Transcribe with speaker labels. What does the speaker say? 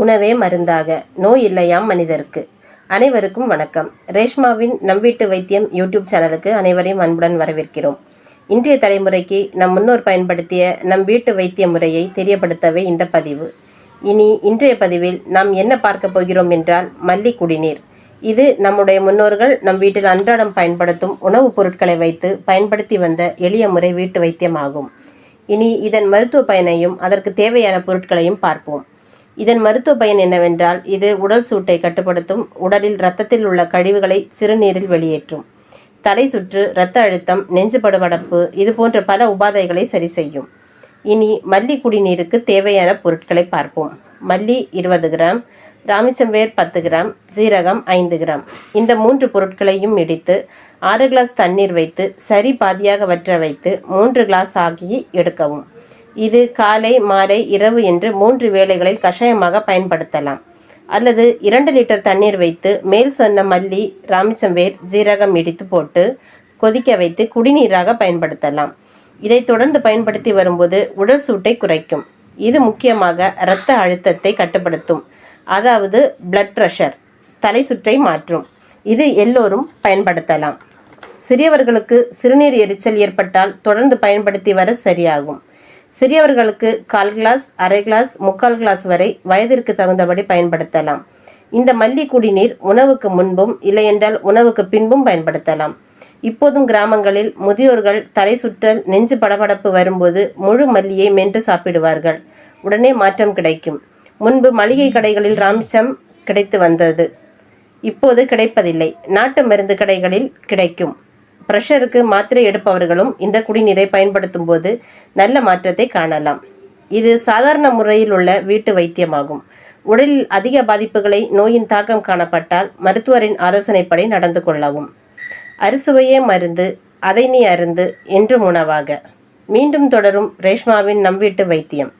Speaker 1: உணவே மருந்தாக, நோய் இல்லையாம் மனிதருக்கு. அனைவருக்கும் வணக்கம். ரேஷ்மாவின் நம் வீட்டு வைத்தியம் யூடியூப் சேனலுக்கு அனைவரையும் அன்புடன் வரவேற்கிறோம். இன்றைய தலைமுறைக்கு நம் முன்னோர் பயன்படுத்திய நம் வீட்டு வைத்திய முறையை தெரியப்படுத்தவே இந்த பதிவு. இன்றைய பதிவில் நாம் என்ன பார்க்க போகிறோம் என்றால், மல்லி குடிநீர். இது நம்முடைய முன்னோர்கள் நம் வீட்டில் அன்றாடம் பயன்படுத்தும் உணவுப் பொருட்களை வைத்து பயன்படுத்தி வந்த எளிய முறை வீட்டு வைத்தியம் ஆகும். இதன் மருத்துவ பயனையும் அதற்கு தேவையான பொருட்களையும் பார்ப்போம். இதன் மருத்துவ பயன் என்னவென்றால், இது உடல் சூட்டை கட்டுப்படுத்தும், உடலில் இரத்தத்தில் உள்ள கழிவுகளை சிறுநீரில் வெளியேற்றும், தலை சுற்று, இரத்த அழுத்தம், நெஞ்சு படபடப்பு இது போன்ற பல உபாதைகளை சரி செய்யும். மல்லி குடிநீருக்கு தேவையான பொருட்களை பார்ப்போம். மல்லி 20 கிராம், ராமிச்சம்பேர் 10 கிராம், ஜீரகம் 5 கிராம். இந்த 3 பொருட்களையும் இடித்து 6 கிளாஸ் தண்ணீர் வைத்து சரி பாதியாக வற்ற வைத்து 3 கிளாஸ் ஆகி எடுக்கவும். இது காலை, மாலை, இரவு என்று 3 வேளைகளில் கஷாயமாக பயன்படுத்தலாம். அல்லது 2 லிட்டர் தண்ணீர் வைத்து மேல் சொன்ன மல்லி, ராமிச்சம்பேர், ஜீரகம் இடித்து போட்டு கொதிக்க வைத்து குடிநீராக பயன்படுத்தலாம். இதை தொடர்ந்து பயன்படுத்தி வரும்போது உடல் சூட்டை குறைக்கும். இது முக்கியமாக இரத்த அழுத்தத்தை கட்டுப்படுத்தும், அதாவது பிளட் பிரஷர், தலை சுற்றை மாற்றும். இது எல்லோரும் பயன்படுத்தலாம். சிறியவர்களுக்கு சிறுநீர் எரிச்சல் ஏற்பட்டால் தொடர்ந்து பயன்படுத்தி வர சரியாகும். சிறியவர்களுக்கு 1/4 கிளாஸ், அரை கிளாஸ், 3/4 கிளாஸ் வரை வயதிற்கு தகுந்தபடி பயன்படுத்தலாம். இந்த மல்லி குடிநீர் உணவுக்கு முன்பும் இல்லையென்றால் உணவுக்கு பின்பும் பயன்படுத்தலாம். இப்போதும் கிராமங்களில் முதியோர்கள் தலை சுற்றல், நெஞ்சு படபடப்பு வரும்போது முழு மல்லியை மென்று சாப்பிடுவார்கள். உடனே மாற்றம் கிடைக்கும். முன்பு மளிகை கடைகளில் ராமிச்சம் கிடைத்து வந்தது, இப்போது கிடைப்பதில்லை. நாட்டு மருந்து கடைகளில் கிடைக்கும். பிரஷருக்கு மாத்திரை எடுப்பவர்களும் இந்த குடிநீரை பயன்படுத்தும் போது நல்ல மாற்றத்தை காணலாம். இது சாதாரண முறையில் உள்ள வீட்டு வைத்தியமாகும். உடலில் அதிக பாதிப்புகளை, நோயின் தாக்கம் காணப்பட்டால் மருத்துவரின் ஆலோசனைப்படி நடந்து கொள்ளவும். அறுசுவையே மருந்து, அதை நீ அருந்து என்றும் உணவாக. மீண்டும் தொடரும் ரேஷ்மாவின் நம் வீட்டு வைத்தியம்.